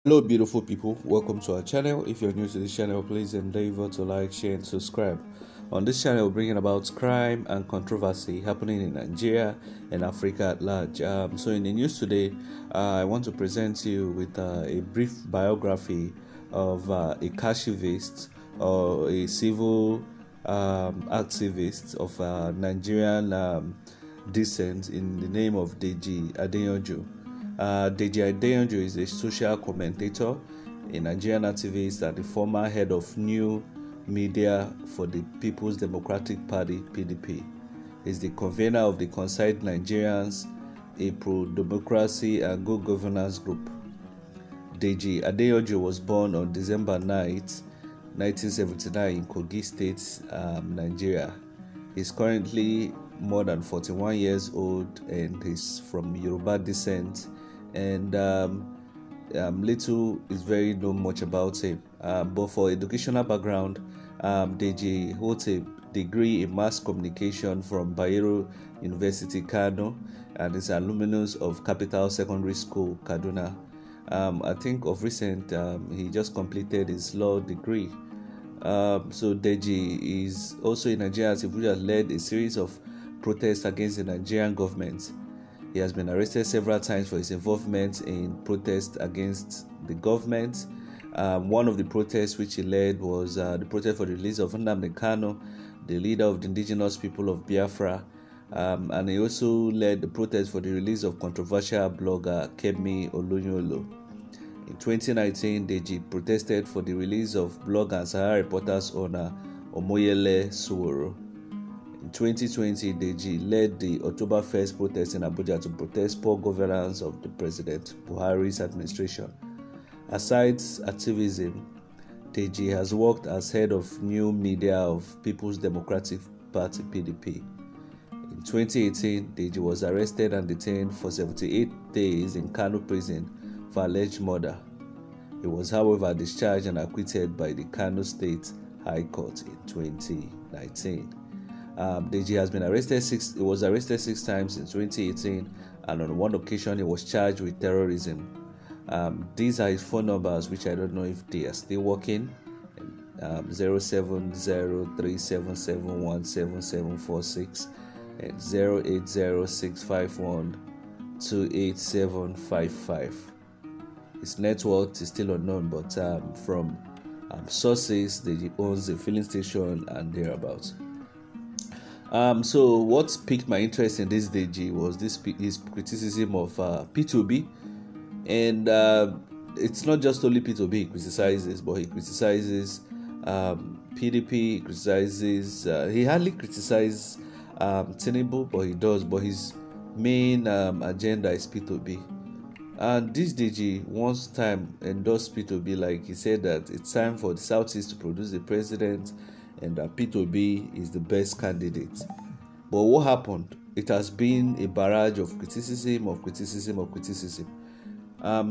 Hello, beautiful people. Welcome to our channel. If you're new to this channel, please endeavor to like, share, and subscribe. On this channel, we're bringing about crime and controversy happening in Nigeria and Africa at large. So, in the news today, I want to present you with a brief biography of a Cashvist or a civil activist of Nigerian descent in the name of Deji Adeyanju. Deji Adeyanju is a social commentator, a Nigerian activist, and the former head of new media for the People's Democratic Party (PDP). He is the convener of the Concerned Nigerians, a pro-democracy and good governance group. Deji Adeyanju was born on December 9th, 1979 in Kogi State, Nigeria. He is currently more than 41 years old and is from Yoruba descent, and little is very known much about him. But for educational background, Deji holds a degree in mass communication from Bayero University, Kano, and is alumnus of Capital Secondary School, Kaduna. I think of recent, he just completed his law degree. So Deji is also a Nigerian activist who has led a series of protests against the Nigerian government. He has been arrested several times for his involvement in protests against the government. One of the protests which he led was the protest for the release of Nnamdi Kanu, the leader of the indigenous people of Biafra. And he also led the protest for the release of controversial blogger Kemi Oluyolo. In 2019, Deji protested for the release of blog and Sahara Reporters owner Omoyele Sowore. In 2020, Deji led the October 1st protest in Abuja to protest poor governance of the President Buhari's administration. Aside activism, Deji has worked as head of new media of People's Democratic Party (PDP). In 2018, Deji was arrested and detained for 78 days in Kano prison for alleged murder. He was, however, discharged and acquitted by the Kano State High Court in 2019. Deji has been arrested he was arrested 6 times in 2018, and on one occasion he was charged with terrorism. These are his phone numbers, which I don't know if they are still working. 07037717746 and 0806512875. His net worth is still unknown, but from sources, Deji owns a filling station and thereabouts. So what piqued my interest in this Deji was his criticism of P2B, and it's not just only P2B he criticizes, but he criticizes PDP, he criticizes, he hardly criticizes Tinubu, but he does, but his main agenda is P2B. And this Deji once time endorsed P2B, like he said that it's time for the Southeast to produce the president and that P2B is the best candidate. But what happened? It has been a barrage of criticism.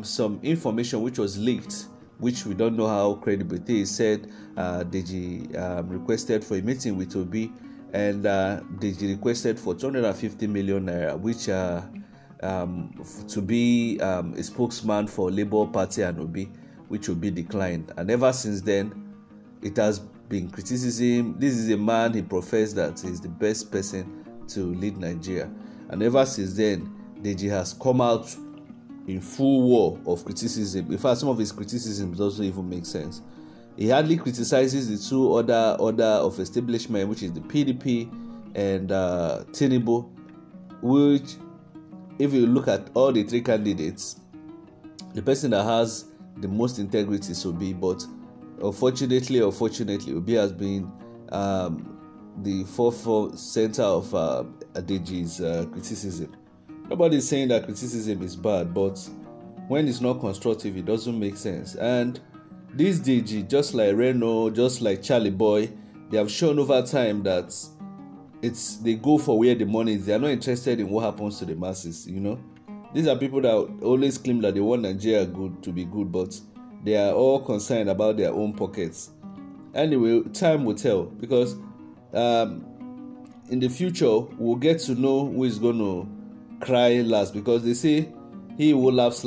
Some information which was leaked, which we don't know how credible it is, said Deji requested for a meeting with Obi, and Deji requested for 250 million naira, which to be a spokesman for Labour Party and Obi, which will be declined. And ever since then, it has been criticism. This is a man, he professed that he's the best person to lead Nigeria. And ever since then, Deji has come out in full war of criticism. In fact, some of his criticisms doesn't even make sense. He hardly criticizes the two other order of establishment, which is the PDP and Tinubu, which, if you look at all the 3 candidates, the person that has the most integrity is Obi, but unfortunately, Obi has been the forefront center of Deji's criticism. Nobody is saying that criticism is bad, but when it's not constructive, it doesn't make sense. And this Deji, just like Reno, just like Charlie Boy, they have shown over time that they go for where the money is. They are not interested in what happens to the masses. These are people that always claim that they want Nigeria to be good, but they are all concerned about their own pockets. Anyway, time will tell, because in the future we'll get to know who is going to cry last, because they say he who laughs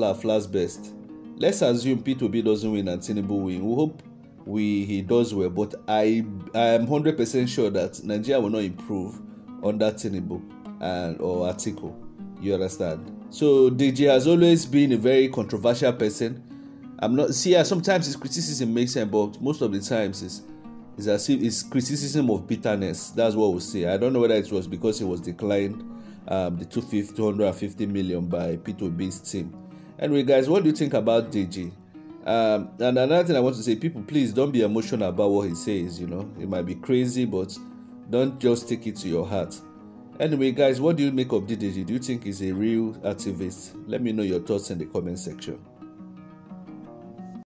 best. let's assume P2B doesn't win and Tinubu win. We hope he does well, but I am 100% sure that Nigeria will not improve under Tinubu or Atiku. You understand? So Deji has always been a very controversial person. Sometimes his criticism makes sense, but most of the times is as if it's criticism of bitterness. That's what we say. I don't know whether it was because he was declined the 250 million by P2B's team. Anyway, guys, what do you think about Deji? And another thing I want to say, people, please don't be emotional about what he says. It might be crazy, but don't just take it to your heart. Anyway, guys, what do you make of Deji? Do you think he's a real activist? Let me know your thoughts in the comment section.